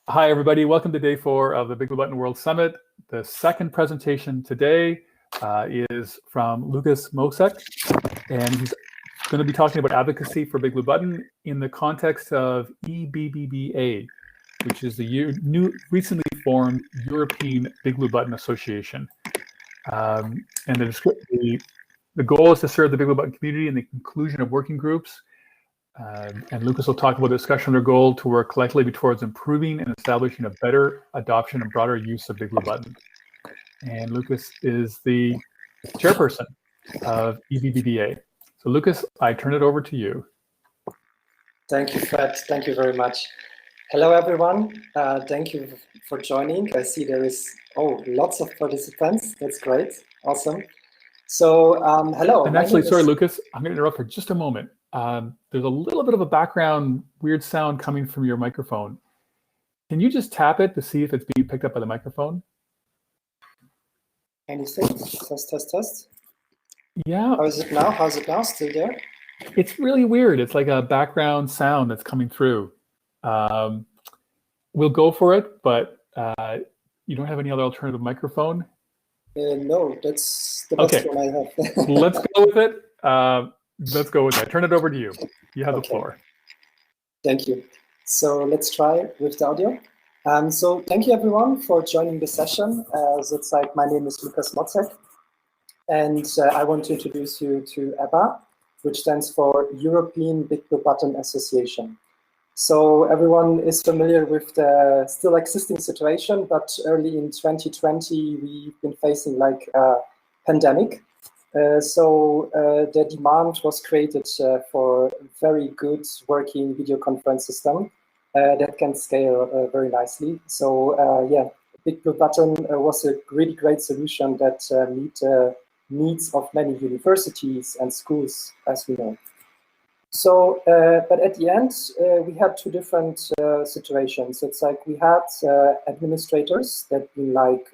Hi, everybody. Welcome to day 4 of the BigBlueButtonWorld Summit. The second presentation today is from Lucas Mosek, and he's going to be talking about advocacy for BigBlueButton in the context of EBBBA, which is the recently formed European BigBlueButton Association. And the goal is to serve the BigBlueButton community in the conclusion of working groups. And Lucas will talk about the discussion of their goal to work collectively towards improving and establishing a better adoption and broader use of BigBlueButton. And Lucas is the chairperson of EBBBA. So Lucas, I turn it over to you. Thank you, Fred. Thank you very much. Hello, everyone. Thank you for joining. I see there is, lots of participants. That's great. Awesome. So, hello. And actually, sorry, Lucas, I'm going to interrupt for just a moment. There's a little bit of a background weird sound coming from your microphone. Can you just tap it to see if it's being picked up by the microphone? Anything? Test, test, test. Yeah. How is it now? How's it now? Still there? It's really weird. It's like a background sound that's coming through. We'll go for it, but you don't have any other alternative microphone? No, that's the best one I have. Let's go with it. Let's go with that. Turn it over to you. You have the floor. Thank you. So let's try with the audio. So thank you everyone for joining the session. It's like my name is Lucas Mosek, and I want to introduce you to EBA, which stands for European BigBlueButton Association. So everyone is familiar with the still existing situation, but early in 2020 we've been facing like a pandemic. So the demand was created for a very good working video conference system that can scale very nicely. So yeah, BigBlueButton was a really great solution that meet the needs of many universities and schools, as we know. So, but at the end, we had two different situations. It's like we had administrators that been like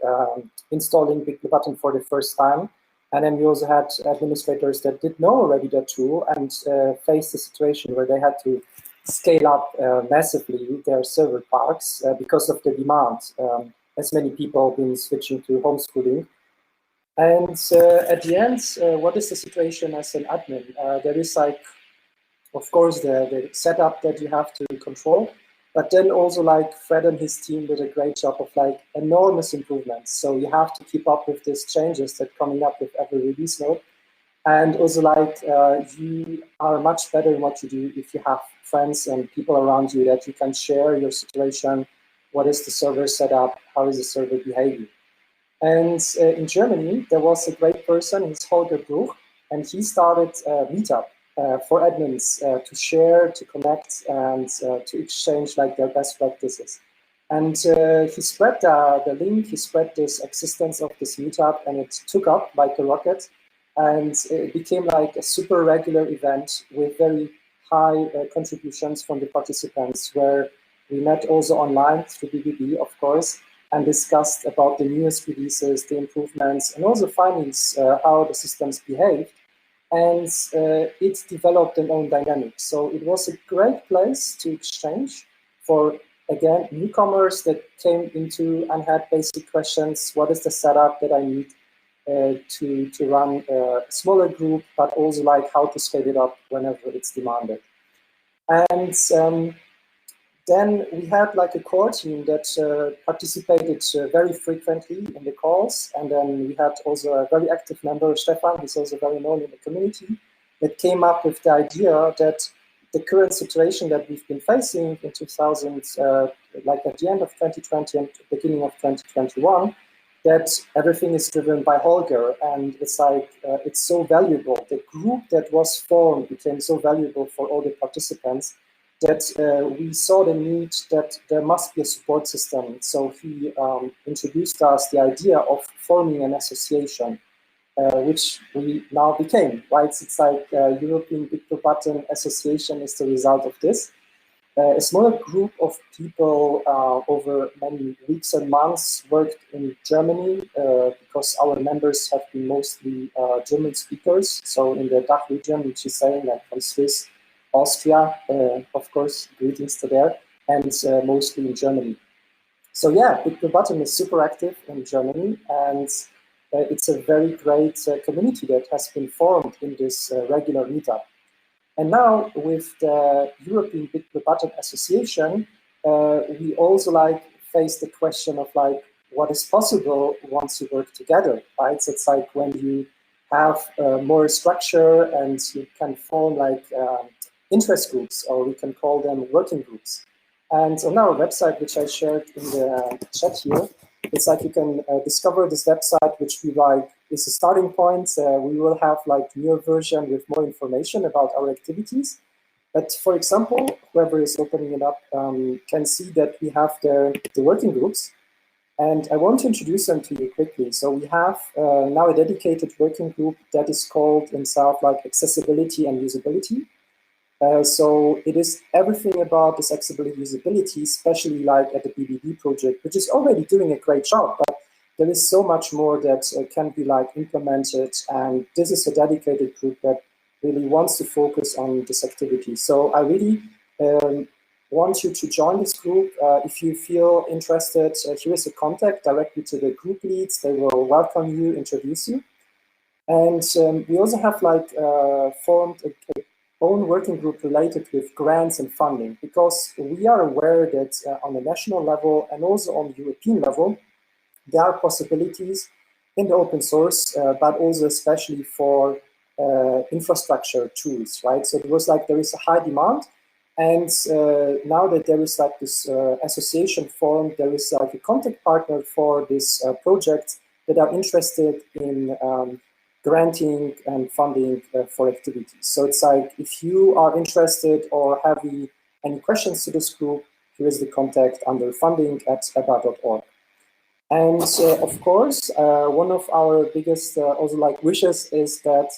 installing BigBlueButton for the first time. And then we also had administrators that did know already the tool and faced a situation where they had to scale up massively their server parks because of the demand, as many people have been switching to homeschooling. And at the end, what is the situation as an admin? There is like, of course, the setup that you have to control, but then also like Fred and his team did a great job of like enormous improvements. So you have to keep up with these changes that are coming up with every release note. And also like you are much better in what you do if you have friends and people around you that you can share your situation. What is the server setup? How is the server behaving? And in Germany, there was a great person, he's Holger Bruch, and he started Meetup. For admins to share, to connect, and to exchange like their best practices. And he spread the link, he spread this existence of this meetup, and it took up like a rocket. And it became like a super regular event with very high contributions from the participants, where we met also online through BBB, of course, and discussed about the newest releases, the improvements, and also findings, how the systems behaved. And it developed an own dynamic. So it was a great place to exchange for, again, newcomers that came into and had basic questions. What is the setup that I need to run a smaller group, but also like how to scale it up whenever it's demanded. And then we had like a core team that participated very frequently in the calls. And then we had also a very active member, Stefan, who's also very known in the community, that came up with the idea that the current situation that we've been facing in 2000, like at the end of 2020 and beginning of 2021, that everything is driven by Holger. And it's like, it's so valuable. The group that was formed became so valuable for all the participants that we saw the need that there must be a support system. So he introduced us the idea of forming an association, which we now became, right? It's like European BigBlueButton Association is the result of this. A smaller group of people over many weeks and months worked in Germany because our members have been mostly German speakers. So in the DACH region, which is saying like from Swiss, Austria, of course, greetings to there, and mostly in Germany. So yeah, BigBlueButton is super active in Germany, and it's a very great community that has been formed in this regular meetup. And now with the European BigBlueButton Association, we also face the question of what is possible once you work together, right? So it's like when you have more structure and you can form interest groups, or we can call them working groups. And on our website, which I shared in the chat here, it's like you can discover this website, which we is a starting point. We will have newer version with more information about our activities. But for example, whoever is opening it up can see that we have the working groups. And I want to introduce them to you quickly. So we have now a dedicated working group that is called in South accessibility and usability. So it is everything about this accessibility usability, especially at the BBB project, which is already doing a great job, but there is so much more that can be implemented. And this is a dedicated group that really wants to focus on this activity. So I really want you to join this group. If you feel interested, here is a contact directly to the group leads. They will welcome you, introduce you. And we also have formed a own working group related with grants and funding, because we are aware that on the national level and also on the European level, there are possibilities in the open source, but also especially for infrastructure tools, right? So there is a high demand, and now that there is this association formed, there is a contact partner for this project that are interested in granting and funding for activities. So it's if you are interested or have any questions to this group, here is the contact under funding@eba.org. And of course, one of our biggest also wishes is that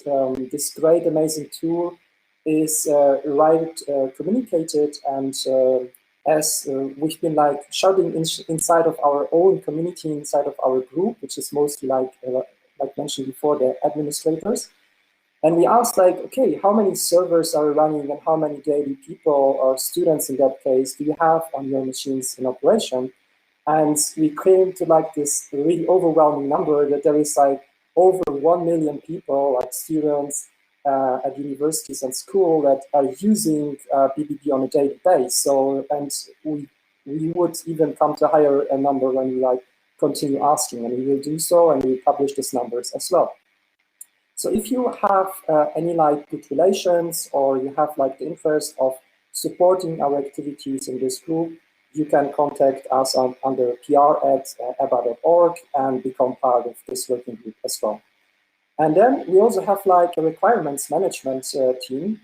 this great, amazing tool is communicated, and as we've been shouting inside of our own community, inside of our group, which is mostly like mentioned before, the administrators. And we asked okay, how many servers are running and how many daily people or students in that case do you have on your machines in operation? And we came to this really overwhelming number that there is over 1 million people, students at universities and school, that are using BBB on a daily basis. So, and we would even come to a higher number when we continue asking, and we will do so, and we publish these numbers as well. So if you have any good relations, or you have the interest of supporting our activities in this group, you can contact us under pr@eba.org and become part of this working group as well. And then we also have a requirements management team.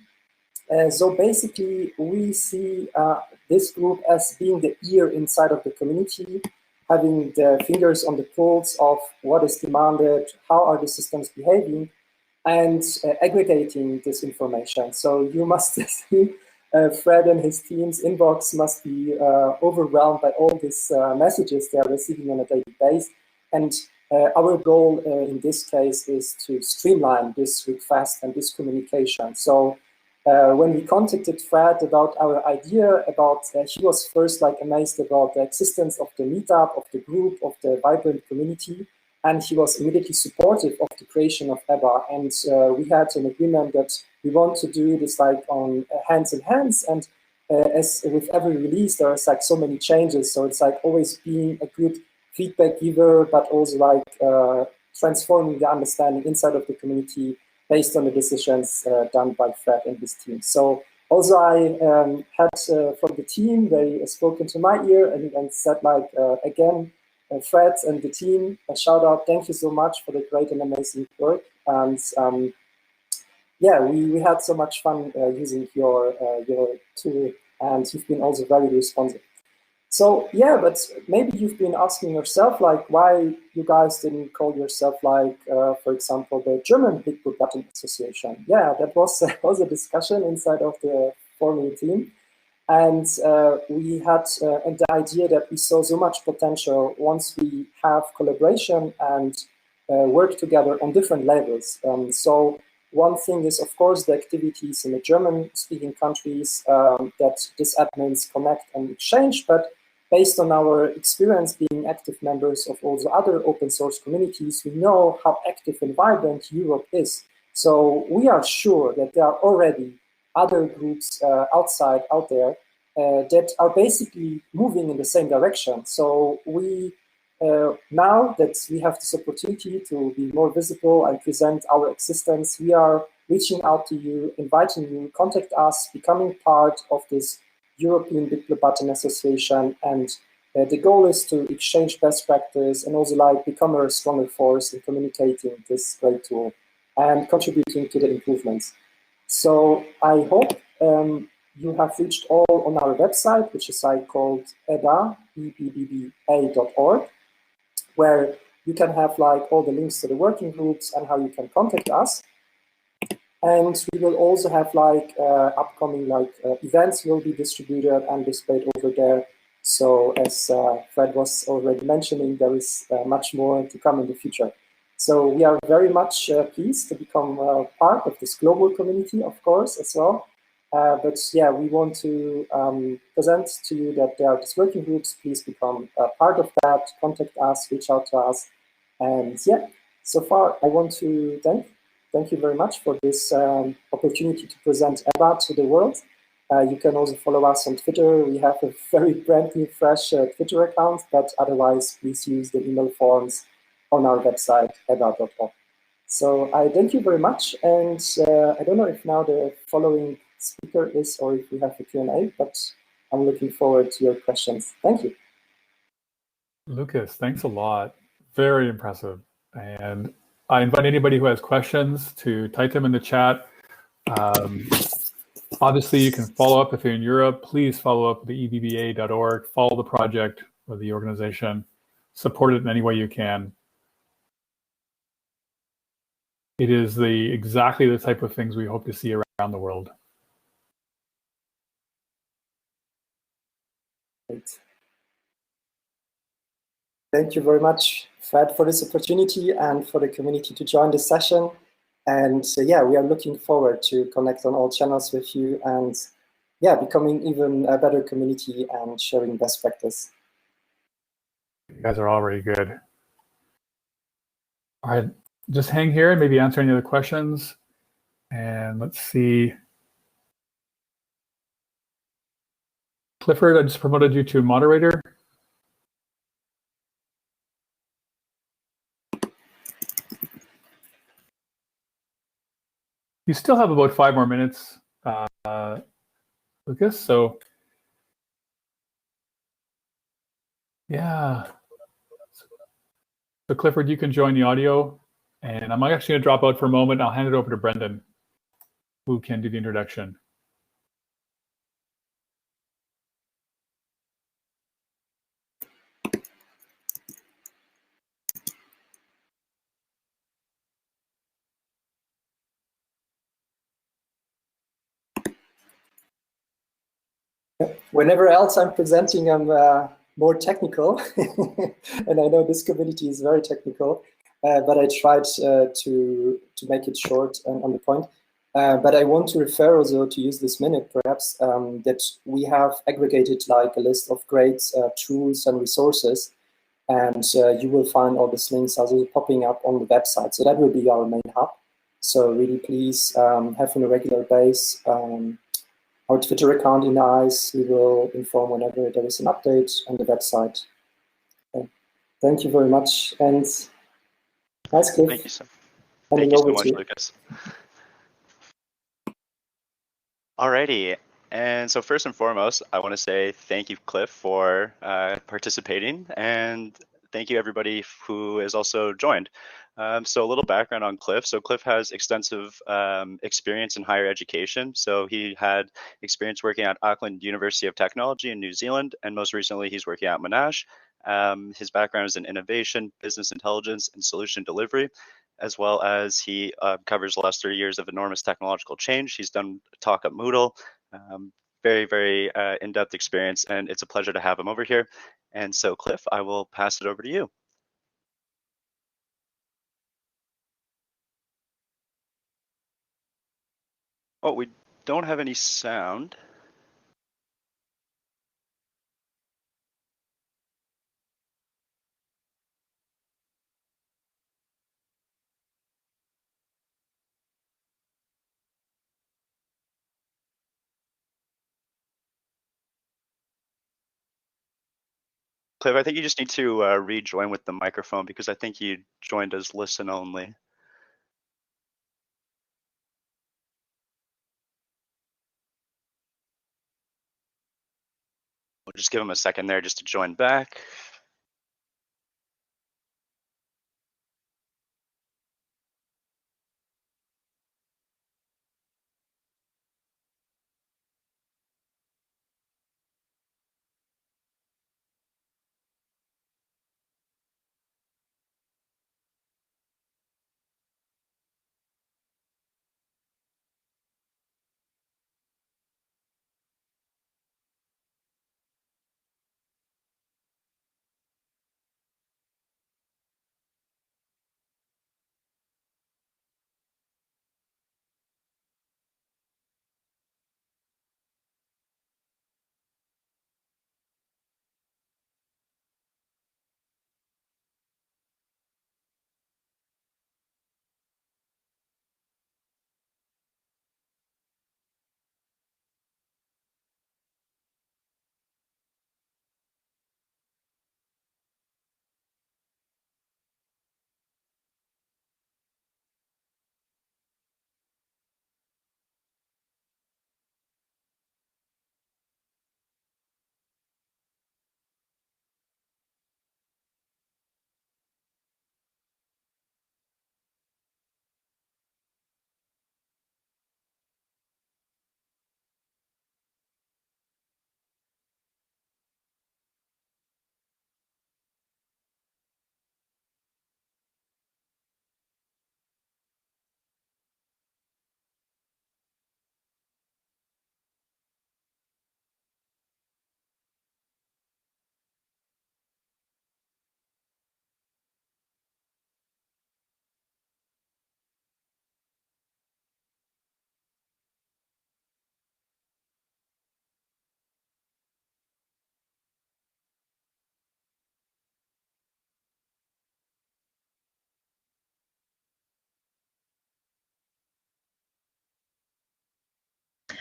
So basically, we see this group as being the ear inside of the community, having the fingers on the pulse of what is demanded, how are the systems behaving, and aggregating this information. So you must see Fred and his team's inbox must be overwhelmed by all these messages they are receiving on a daily basis. And our goal in this case is to streamline this request and this communication. So when we contacted Fred about our idea, he was first amazed about the existence of the meetup, of the group, of the vibrant community, and he was immediately supportive of the creation of EBA. And we had an agreement that we want to do this on hands in hands. And as with every release, there are so many changes. So it's always being a good feedback giver, but also transforming the understanding inside of the community based on the decisions done by Fred and his team. So also I had from the team, they spoke into my ear and said again, Fred and the team, a shout out, thank you so much for the great and amazing work. And yeah, we had so much fun using your tool, and you've been also very responsive. So yeah, but maybe you've been asking yourself why you guys didn't call yourself for example, the German BigBlueButton Association. Yeah, that was a discussion inside of the forming team. And we had the idea that we saw so much potential once we have collaboration and work together on different levels. So one thing is, of course, the activities in the German-speaking countries that these admins connect and exchange, but based on our experience being active members of all the other open source communities, we know how active and vibrant Europe is. So we are sure that there are already other groups out there that are basically moving in the same direction. So we, now that we have this opportunity to be more visible and present our existence, we are reaching out to you, inviting you, contact us, becoming part of this European BigBlueButton Association, and the goal is to exchange best practice and also like become a stronger force in communicating this great tool and contributing to the improvements. So I hope you have reached all on our website, which is a site called EBBBA.org, where you can have like all the links to the working groups and how you can contact us. And we will also have like upcoming like events will be distributed and displayed over there. So as Fred was already mentioning, there is much more to come in the future. So we are very much pleased to become part of this global community, of course, as well. But yeah, we want to present to you that there are these working groups. Please become part of that, contact us, reach out to us. And yeah, so far I want to thank you very much for this opportunity to present EBA to the world. You can also follow us on Twitter. We have a very brand new, fresh Twitter account, but otherwise, please use the email forms on our website, eba.org. So I thank you very much. And I don't know if now the following speaker is or if we have a Q&A, but I'm looking forward to your questions. Thank you. Lucas, thanks a lot. Very impressive. And I invite anybody who has questions to type them in the chat. Obviously, you can follow up if you're in Europe. Please follow up with the ebba.org, follow the project or the organization, support it in any way you can. It is exactly the type of things we hope to see around the world. Great. Thank you very much, Fred, for this opportunity and for the community to join this session. And yeah, we are looking forward to connect on all channels with you and yeah, becoming even a better community and sharing best practice. You guys are already good. All right, just hang here and maybe answer any other questions. And let's see. Clifford, I just promoted you to moderator. You still have about 5 more minutes, Lucas, so yeah. So Clifford, you can join the audio, and I'm actually going to drop out for a moment. I'll hand it over to Brendan, who can do the introduction. Whenever else I'm presenting, I'm more technical, and I know this community is very technical, but I tried to make it short and on the point. But I want to refer also to use this minute, perhaps, that we have aggregated like a list of great tools and resources, and you will find all these links also popping up on the website. So that will be our main hub. So really, please have on a regular base our Twitter account in the eyes. We will inform whenever there is an update on the website. Okay. Thank you very much, and nice, Cliff. Thank you so much, Lucas. Alrighty, and so first and foremost, I want to say thank you, Cliff, for participating, and thank you everybody who has also joined. So a little background on Cliff. So Cliff has extensive experience in higher education. So he had experience working at Auckland University of Technology in New Zealand, and most recently he's working at Monash. His background is in innovation, business intelligence, and solution delivery, as well as he covers the last 30 years of enormous technological change. He's done talk at Moodle, very, very in-depth experience, and it's a pleasure to have him over here. And so, Cliff, I will pass it over to you. Oh, we don't have any sound. Cliff, I think you just need to rejoin with the microphone because I think you joined as listen only. We'll just give him a second there just to join back.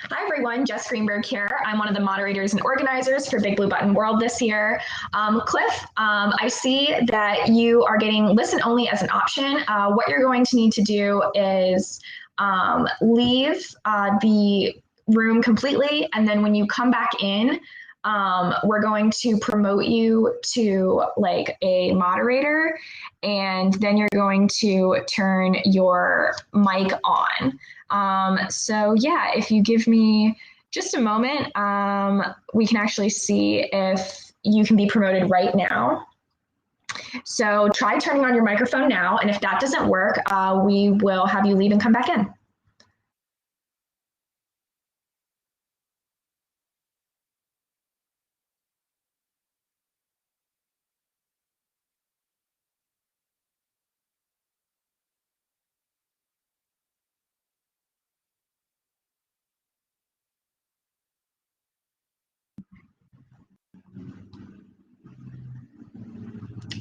Hi everyone, Jess Greenberg here. I'm one of the moderators and organizers for BigBlueButtonWorld this year. Cliff, I see that you are getting listen only as an option. What you're going to need to do is leave the room completely, and then when you come back in, we're going to promote you to like a moderator, and then you're going to turn your mic on. So yeah, if you give me just a moment, we can actually see if you can be promoted right now. So try turning on your microphone now, and if that doesn't work, we will have you leave and come back in.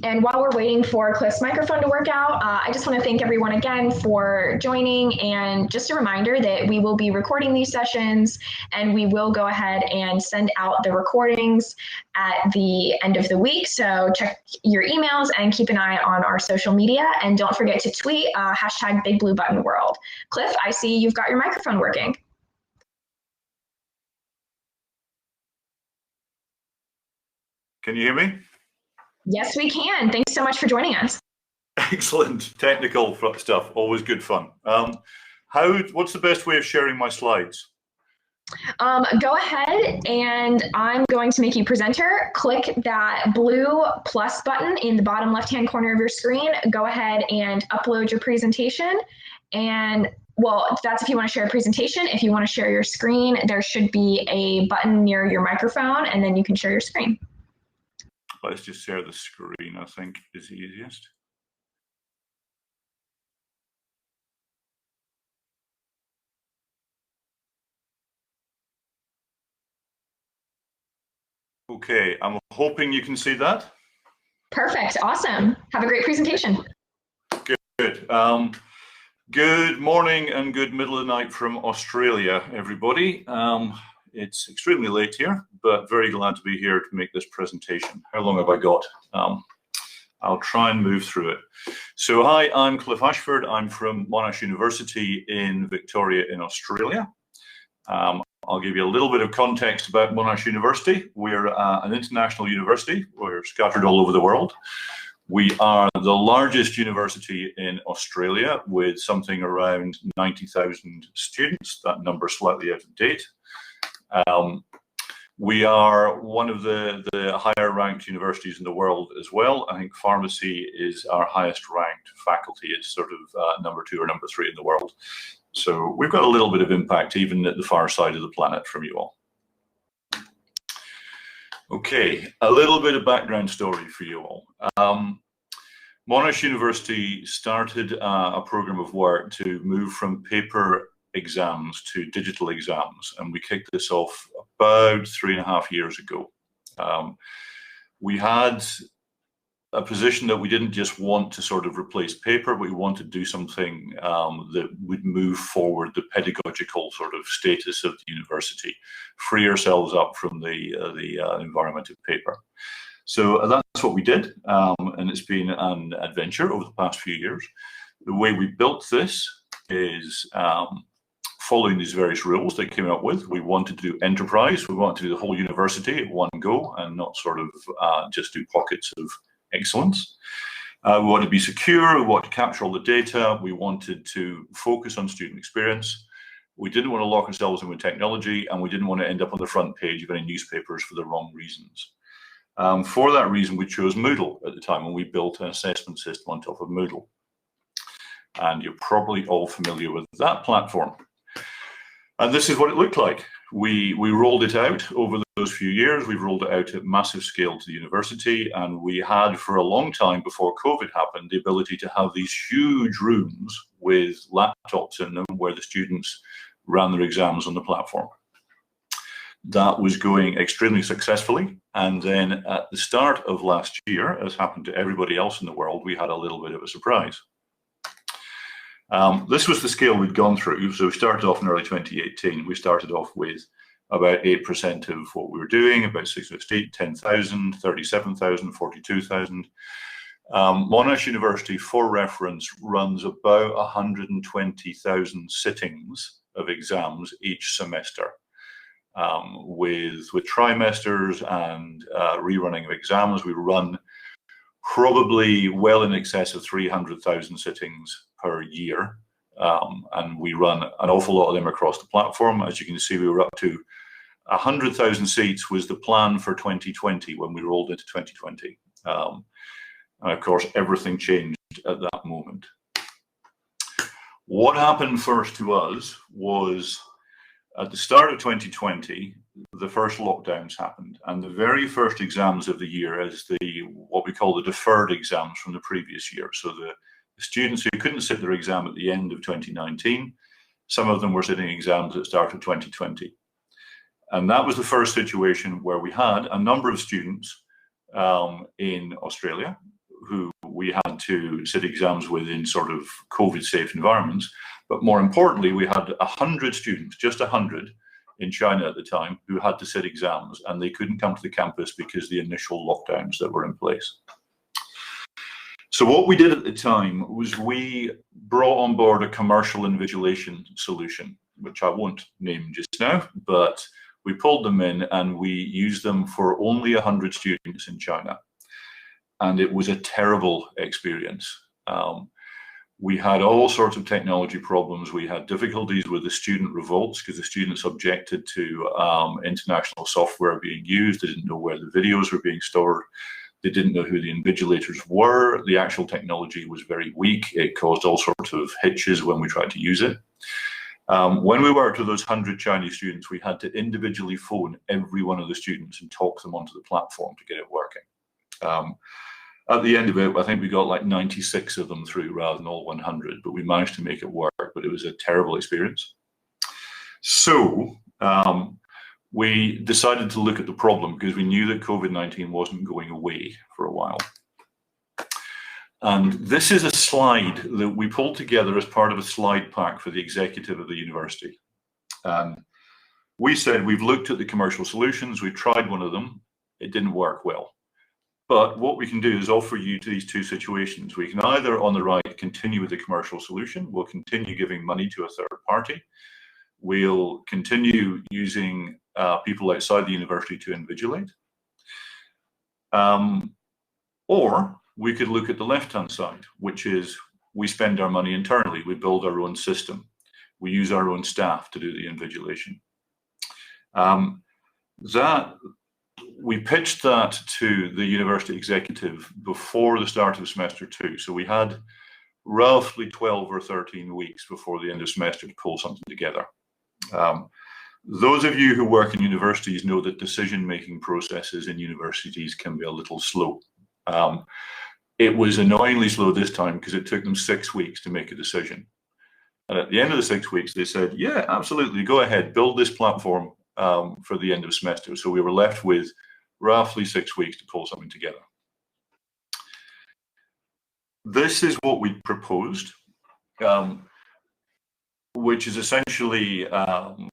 And while we're waiting for Cliff's microphone to work out, I just want to thank everyone again for joining. And just a reminder that we will be recording these sessions, and we will go ahead and send out the recordings at the end of the week. So check your emails and keep an eye on our social media. And don't forget to tweet hashtag BigBlueButtonWorld. Cliff, I see you've got your microphone working. Can you hear me? Yes, we can. Thanks so much for joining us. Excellent. Technical stuff, always good fun. What's the best way of sharing my slides? Go ahead, and I'm going to make you presenter. Click that blue plus button in the bottom left-hand corner of your screen. Go ahead and upload your presentation. And well, that's if you want to share a presentation. If you want to share your screen, there should be a button near your microphone, and then you can share your screen. Let's just share the screen, I think is the easiest. Okay, I'm hoping you can see that. Perfect, awesome. Have a great presentation. Good. Good morning and good middle of the night from Australia, everybody. It's extremely late here, but very glad to be here to make this presentation. How long have I got? I'll try and move through it. So hi, I'm Cliff Ashford. I'm from Monash University in Victoria in Australia. I'll give you a little bit of context about Monash University. We're an international university. We're scattered all over the world. We are the largest university in Australia with something around 90,000 students. That number is slightly out of date. We are one of the higher ranked universities in the world as well. I think pharmacy is our highest ranked faculty. It's sort of number 2 or number 3 in the world. So we've got a little bit of impact even at the far side of the planet from you all. Okay, a little bit of background story for you all. Monash University started a program of work to move from paper exams to digital exams, and we kicked this off about 3.5 years ago. We had a position that we didn't just want to sort of replace paper, but we wanted to do something that would move forward the pedagogical sort of status of the university, free ourselves up from the environment of paper. So that's what we did, and it's been an adventure over the past few years. The way we built this is following these various rules they came up with. We wanted to do enterprise, we wanted to do the whole university at one go and not sort of just do pockets of excellence. We wanted to be secure, we wanted to capture all the data, we wanted to focus on student experience. We didn't want to lock ourselves in with technology, and we didn't want to end up on the front page of any newspapers for the wrong reasons. For that reason, we chose Moodle at the time, and we built an assessment system on top of Moodle. And you're probably all familiar with that platform. And this is what it looked like. We rolled it out over those few years. We've rolled it out at massive scale to the university, and we had for a long time before COVID happened the ability to have these huge rooms with laptops in them where the students ran their exams on the platform. That was going extremely successfully, and then at the start of last year, as happened to everybody else in the world, we had a little bit of a surprise. This was the scale we'd gone through. So we started off in early 2018. We started off with about 8% of what we were doing, about 6, 10,000, 37,000, 42,000. Monash University, for reference, runs about 120,000 sittings of exams each semester, with trimesters and rerunning of exams. We run probably well in excess of 300,000 sittings per year, and we run an awful lot of them across the platform. As you can see, we were up to 100,000 seats was the plan for 2020 when we rolled into 2020. And of course, everything changed at that moment. What happened first to us was at the start of 2020, the first lockdowns happened, and the very first exams of the year is what we call the deferred exams from the previous year. So the students who couldn't sit their exam at the end of 2019, some of them were sitting exams at the start of 2020. And that was the first situation where we had a number of students in Australia who we had to sit exams with in sort of COVID-safe environments. But more importantly, we had 100 students, just 100, in China at the time, who had to sit exams, and they couldn't come to the campus because of the initial lockdowns that were in place. So what we did at the time was we brought on board a commercial invigilation solution, which I won't name just now, but we pulled them in and we used them for only 100 students in China. And it was a terrible experience. We had all sorts of technology problems. We had difficulties with the student revolts because the students objected to international software being used. They didn't know where the videos were being stored. They didn't know who the invigilators were. The actual technology was very weak. It caused all sorts of hitches when we tried to use it. When we worked with those 100 Chinese students, we had to individually phone every one of the students and talk them onto the platform to get it working. At the end of it, I think we got like 96 of them through rather than all 100, but we managed to make it work, but it was a terrible experience. So we decided to look at the problem because we knew that COVID-19 wasn't going away for a while. And this is a slide that we pulled together as part of a slide pack for the executive of the university. We said we've looked at the commercial solutions, we've tried one of them, it didn't work well. But what we can do is offer you these two situations. We can either, on the right, continue with the commercial solution. We'll continue giving money to a third party. We'll continue using people outside the university to invigilate. Or we could look at the left-hand side, which is we spend our money internally. We build our own system. We use our own staff to do the invigilation. We pitched that to the university executive before the start of semester 2. So we had roughly 12 or 13 weeks before the end of semester to pull something together. Those of you who work in universities know that decision-making processes in universities can be a little slow. It was annoyingly slow this time because it took them 6 weeks to make a decision. And at the end of the 6 weeks, they said, yeah, absolutely, go ahead, build this platform for the end of semester. So we were left with roughly 6 weeks to pull something together. This is what we proposed, which is essentially an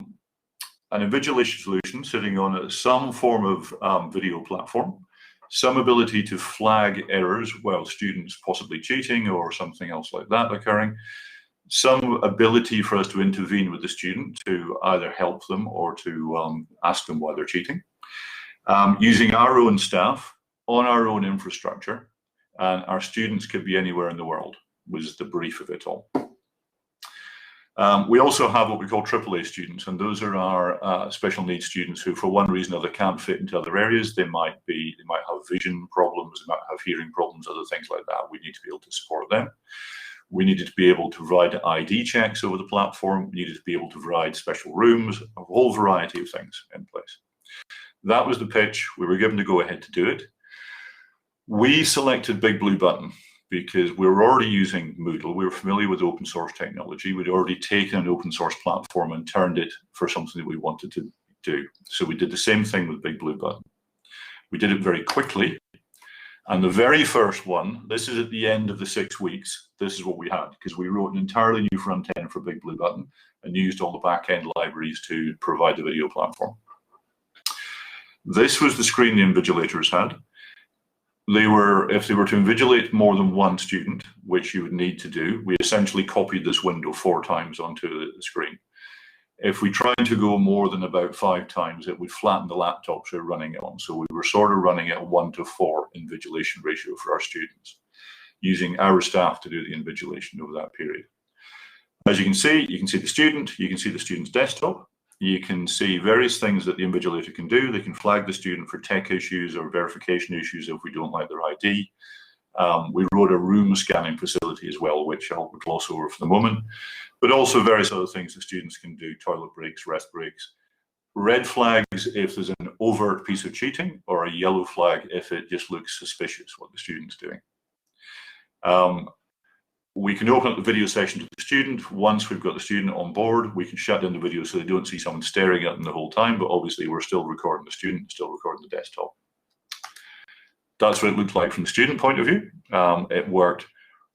invigilation solution sitting on some form of video platform, some ability to flag errors while students possibly cheating or something else like that occurring, some ability for us to intervene with the student to either help them or to ask them why they're cheating, using our own staff on our own infrastructure, and our students could be anywhere in the world, was the brief of it all. We also have what we call AAA students, and those are our special needs students who, for one reason or other, can't fit into other areas. They might have vision problems, they might have hearing problems, other things like that. We need to be able to support them. We needed to be able to provide ID checks over the platform. We needed to be able to provide special rooms, a whole variety of things in place. That was the pitch. We were given the go-ahead to do it. We selected BigBlueButton because we were already using Moodle. We were familiar with open source technology. We'd already taken an open source platform and turned it for something that we wanted to do. So we did the same thing with BigBlueButton. We did it very quickly. And the very first one, this is at the end of the 6 weeks, this is what we had, because we wrote an entirely new front end for BigBlueButton and used all the back end libraries to provide the video platform. This was the screen the invigilators had. If they were to invigilate more than one student, which you would need to do, we essentially copied this window 4 times onto the screen. If we tried to go more than about 5 times, it would flatten the laptops we're running it on. So we were sort of running at a 1:4 invigilation ratio for our students, using our staff to do the invigilation over that period. As you can see the student, you can see the student's desktop, you can see various things that the invigilator can do. They can flag the student for tech issues or verification issues if we don't like their ID. We wrote a room scanning facility as well, which I'll gloss over for the moment, but also various other things that students can do, toilet breaks, rest breaks. Red flags if there's an overt piece of cheating, or a yellow flag if it just looks suspicious what the student's doing. We can open up the video session to the student. Once we've got the student on board, we can shut down the video so they don't see someone staring at them the whole time, but obviously we're still recording the student, still recording the desktop. That's what it looked like from the student point of view. It worked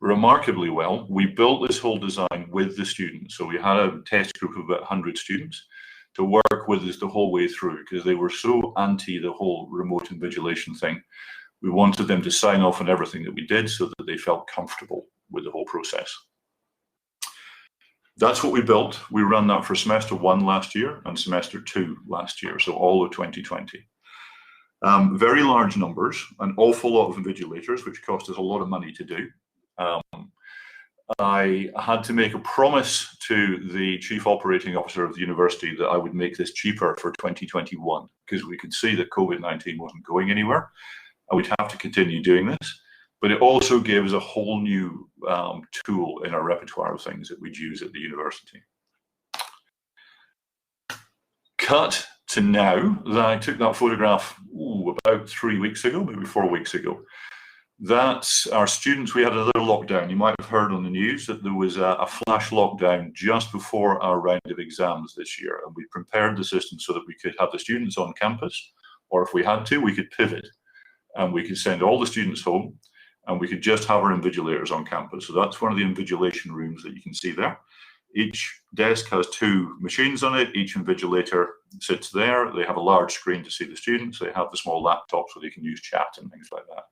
remarkably well. We built this whole design with the students. So we had a test group of about 100 students to work with us the whole way through, because they were so anti the whole remote invigilation thing. We wanted them to sign off on everything that we did so that they felt comfortable with the whole process. That's what we built. We ran that for semester 1 last year and semester 2 last year, so all of 2020. Very large numbers, an awful lot of invigilators, which cost us a lot of money to do. I had to make a promise to the chief operating officer of the university that I would make this cheaper for 2021, because we could see that COVID-19 wasn't going anywhere, and we'd have to continue doing this. But it also gives a whole new tool in our repertoire of things that we'd use at the university. Cut to now, that I took that photograph about 3 weeks ago, maybe 4 weeks ago. That's our students. We had another lockdown. You might have heard on the news that there was a flash lockdown just before our round of exams this year. And we prepared the system so that we could have the students on campus, or if we had to, we could pivot and we could send all the students home and we could just have our invigilators on campus. So that's one of the invigilation rooms that you can see there. Each desk has 2 machines on it. Each invigilator sits there. They have a large screen to see the students. They have the small laptops where they can use chat and things like that.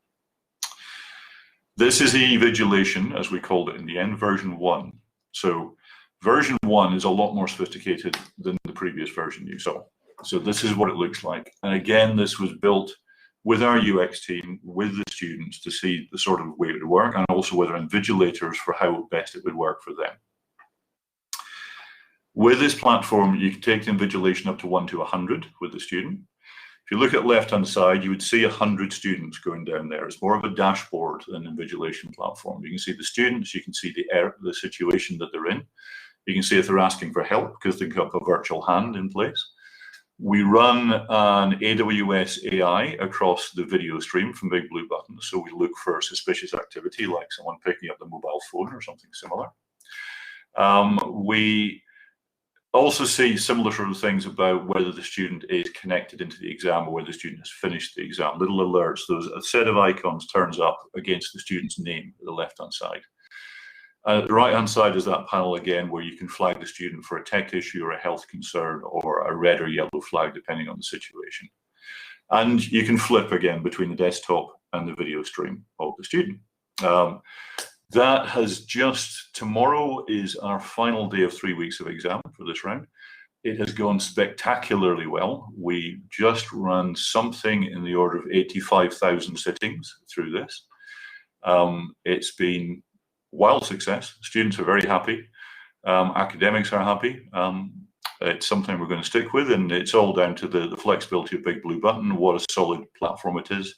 This is Invigilation, as we called it in the end, version 1. So version 1 is a lot more sophisticated than the previous version you saw. So this is what it looks like. And again, this was built with our UX team, with the students, to see the sort of way it would work, and also with our invigilators for how best it would work for them. With this platform, you can take the invigilation up to 1 to 100 with the student. If you look at left-hand side, you would see 100 students going down there. It's more of a dashboard than an invigilation platform. You can see the students, you can see the situation that they're in. You can see if they're asking for help because they've got a virtual hand in place. We run an AWS AI across the video stream from BigBlueButton, so we look for suspicious activity like someone picking up the mobile phone or something similar. We also see similar sort of things about whether the student is connected into the exam or whether the student has finished the exam. Little alerts, a set of icons turns up against the student's name at the left-hand side. The right-hand side is that panel again where you can flag the student for a tech issue or a health concern or a red or yellow flag depending on the situation. And you can flip again between the desktop and the video stream of the student. That has just, tomorrow is our final day of 3 weeks of exam for this round. It has gone spectacularly well. We just ran something in the order of 85,000 sittings through this. It's been wild success. Students are very happy. Academics are happy. It's something we're going to stick with, and it's all down to the flexibility of BigBlueButton, what a solid platform it is.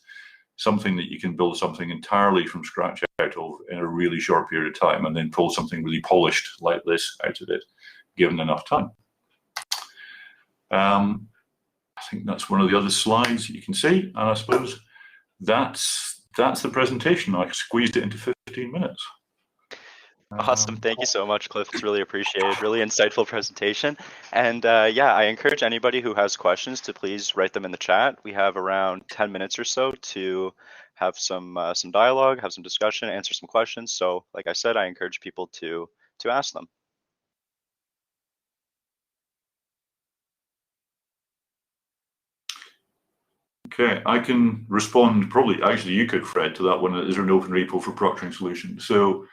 Something that you can build something entirely from scratch out of in a really short period of time and then pull something really polished like this out of it, given enough time. I think that's one of the other slides you can see, and I suppose that's the presentation. I squeezed it into 15 minutes. Awesome. Thank you so much, Cliff. It's really appreciated. Really insightful presentation. And yeah, I encourage anybody who has questions to please write them in the chat. We have around 10 minutes or so to have some dialogue, have some discussion, answer some questions. So like I said, I encourage people to ask them. Okay, I can respond probably, actually you could, Fred, to that one. Is there an open repo for proctoring solution? So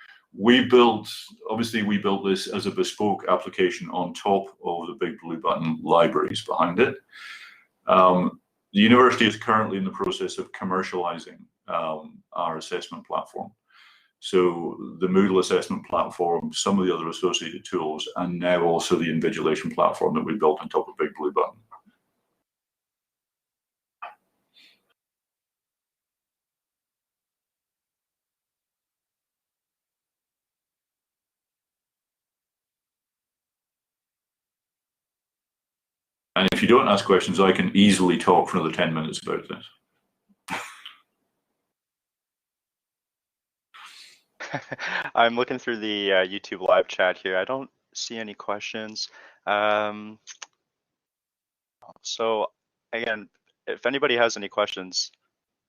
obviously we built this as a bespoke application on top of the BigBlueButton libraries behind it. The university is currently in the process of commercializing our assessment platform. So the Moodle assessment platform, some of the other associated tools, and now also the Invigilation platform that we built on top of BigBlueButton. And if you don't ask questions, I can easily talk for another 10 minutes about this. I'm looking through the YouTube live chat here. I don't see any questions. So again, if anybody has any questions,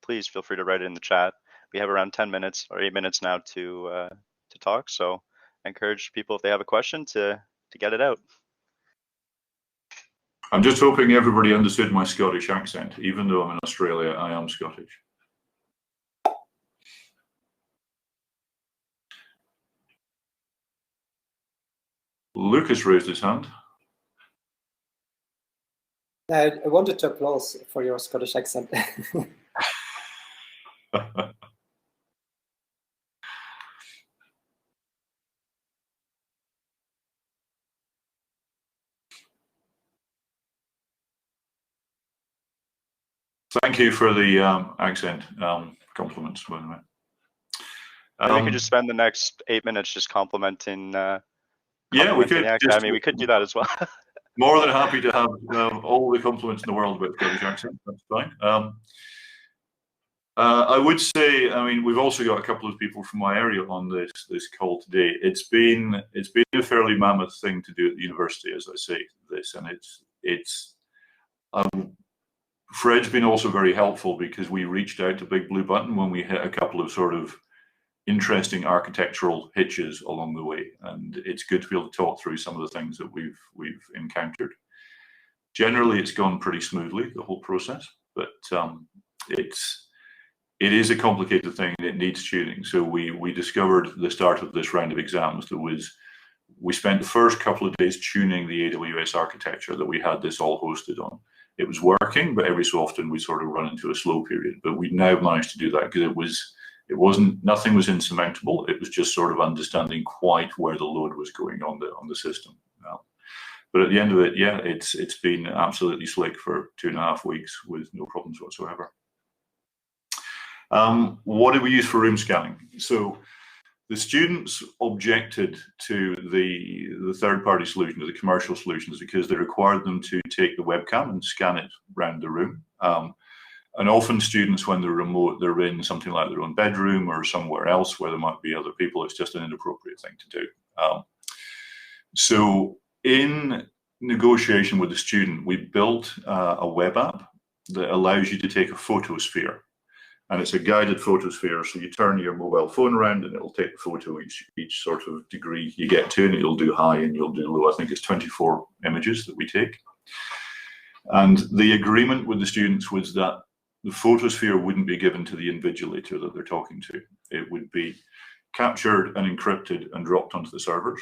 please feel free to write it in the chat. We have around 10 minutes or 8 minutes now to talk. So I encourage people, if they have a question, to get it out. I'm just hoping everybody understood my Scottish accent. Even though I'm in Australia, I am Scottish. Lucas raised his hand. I wanted to applaud for your Scottish accent. Thank you for the accent compliments, by the way. We could just spend the next 8 minutes just complimenting. Yeah, we could. I mean, we could do that as well. More than happy to have all the compliments in the world about Scottish accent. That's fine. I would say, I mean, we've also got a couple of people from my area on this call today. It's been a fairly mammoth thing to do at the university, as I say this, and it's. Fred's been also very helpful because we reached out to BigBlueButton when we hit a couple of sort of interesting architectural hitches along the way, and it's good to be able to talk through some of the things that we've encountered. Generally, it's gone pretty smoothly, the whole process, but it is a complicated thing and it needs tuning. So we discovered at the start of this round of exams we spent the first couple of days tuning the AWS architecture that we had this all hosted on. It was working, but every so often we sort of run into a slow period. But we now managed to do that because nothing was insurmountable. It was just sort of understanding quite where the load was going on the system. But at the end of it, yeah, it's been absolutely slick for 2.5 weeks with no problems whatsoever. What did we use for room scanning? So the students objected to the third-party solution, to the commercial solutions, because they required them to take the webcam and scan it around the room. And often students, when they're remote, they're in something like their own bedroom or somewhere else where there might be other people. It's just an inappropriate thing to do. So in negotiation with the student, we built a web app that allows you to take a photosphere. And it's a guided photosphere, so you turn your mobile phone around and it'll take the photo each sort of degree you get to, and it'll do high and you'll do low. I think it's 24 images that we take. And the agreement with the students was that the photosphere wouldn't be given to the invigilator that they're talking to. It would be captured and encrypted and dropped onto the servers.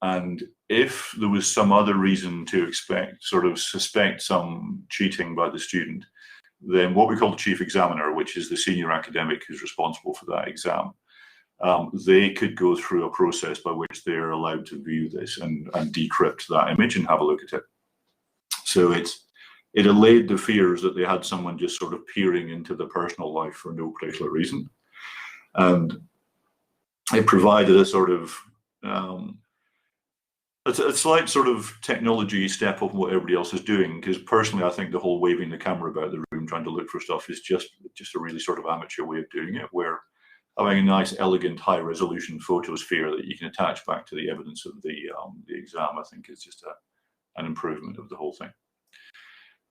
And if there was some other reason to suspect some cheating by the student, then what we call the chief examiner, which is the senior academic who's responsible for that exam, they could go through a process by which they're allowed to view this and decrypt that image and have a look at it. So it allayed the fears that they had someone just sort of peering into the personal life for no particular reason. And it provided a sort of a slight sort of technology step up from what everybody else is doing, because personally I think the whole waving the camera about the room trying to look for stuff is just a really sort of amateur way of doing it, where having a nice, elegant, high-resolution photosphere that you can attach back to the evidence of the exam, I think is just an improvement of the whole thing.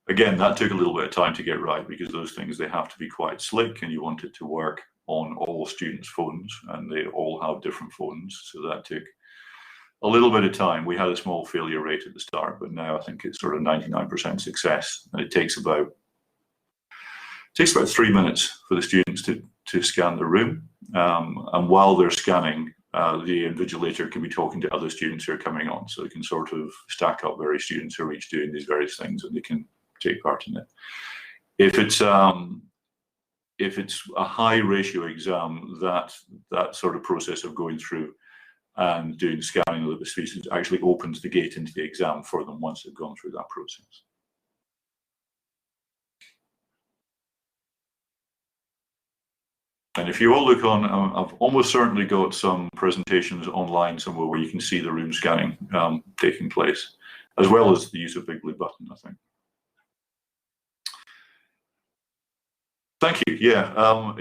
Again, that took a little bit of time to get right, because those things, they have to be quite slick, and you want it to work on all students' phones, and they all have different phones, so that took a little bit of time. We had a small failure rate at the start, but now I think it's sort of 99% success, and it takes about 3 minutes for the students to scan the room, and while they're scanning, the invigilator can be talking to other students who are coming on, so they can sort of stack up various students who are each doing these various things, and they can take part in it. If it's a high ratio exam, that sort of process of going through and doing scanning of the species actually opens the gate into the exam for them once they've gone through that process. And if you all look on, I've almost certainly got some presentations online somewhere where you can see the room scanning taking place, as well as the use of BigBlueButton, I think. Thank you. Yeah,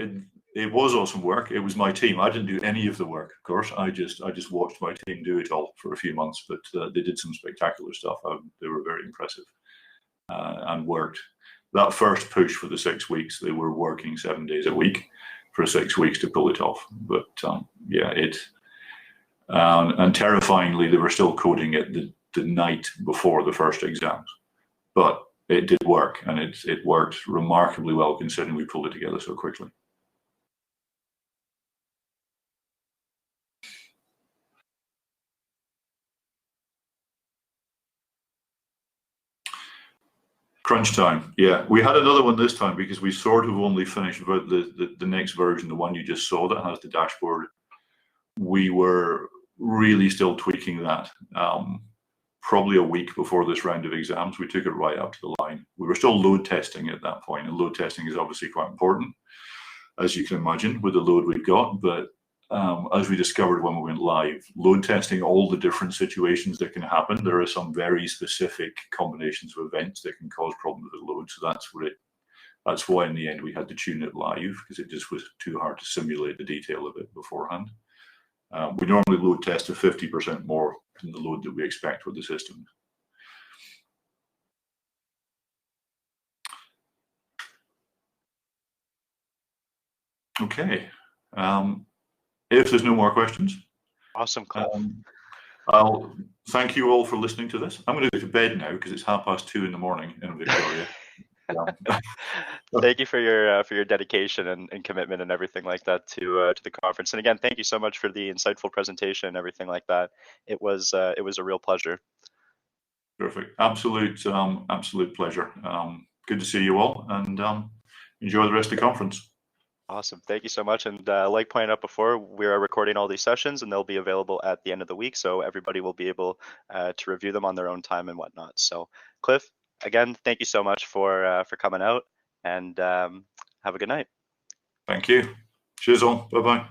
it was awesome work. It was my team. I didn't do any of the work, of course. I just watched my team do it all for a few months, but they did some spectacular stuff. They were very impressive and worked. That first push for the 6 weeks, they were working 7 days a week for 6 weeks to pull it off. But yeah, and terrifyingly, they were still coding it the night before the first exams. But it did work, and it worked remarkably well considering we pulled it together so quickly. Crunch time. Yeah, we had another one this time because we sort of only finished about the next version, the one you just saw that has the dashboard. We were really still tweaking that. Probably a week before this round of exams, we took it right up to the line. We were still load testing at that point, and load testing is obviously quite important, as you can imagine, with the load we've got. But as we discovered when we went live, load testing all the different situations that can happen. There are some very specific combinations of events that can cause problems with load. So that's why in the end we had to tune it live, because it just was too hard to simulate the detail of it beforehand. We normally load test to 50% more than the load that we expect with the system. Okay. if there's no more questions, Awesome, Cliff. I'll thank you all for listening to this. I'm going to go to bed now because it's 2:30 in the morning in Victoria. Thank you for your dedication and commitment and everything like that to the conference. And again, thank you so much for the insightful presentation and everything like that. It was a real pleasure. Perfect. Absolute pleasure. Good to see you all, and enjoy the rest of the conference. Awesome. Thank you so much. And like pointed out before, we are recording all these sessions and they'll be available at the end of the week. So everybody will be able to review them on their own time and whatnot. So Cliff, again, thank you so much for coming out, and have a good night. Thank you. Cheers all. Bye-bye.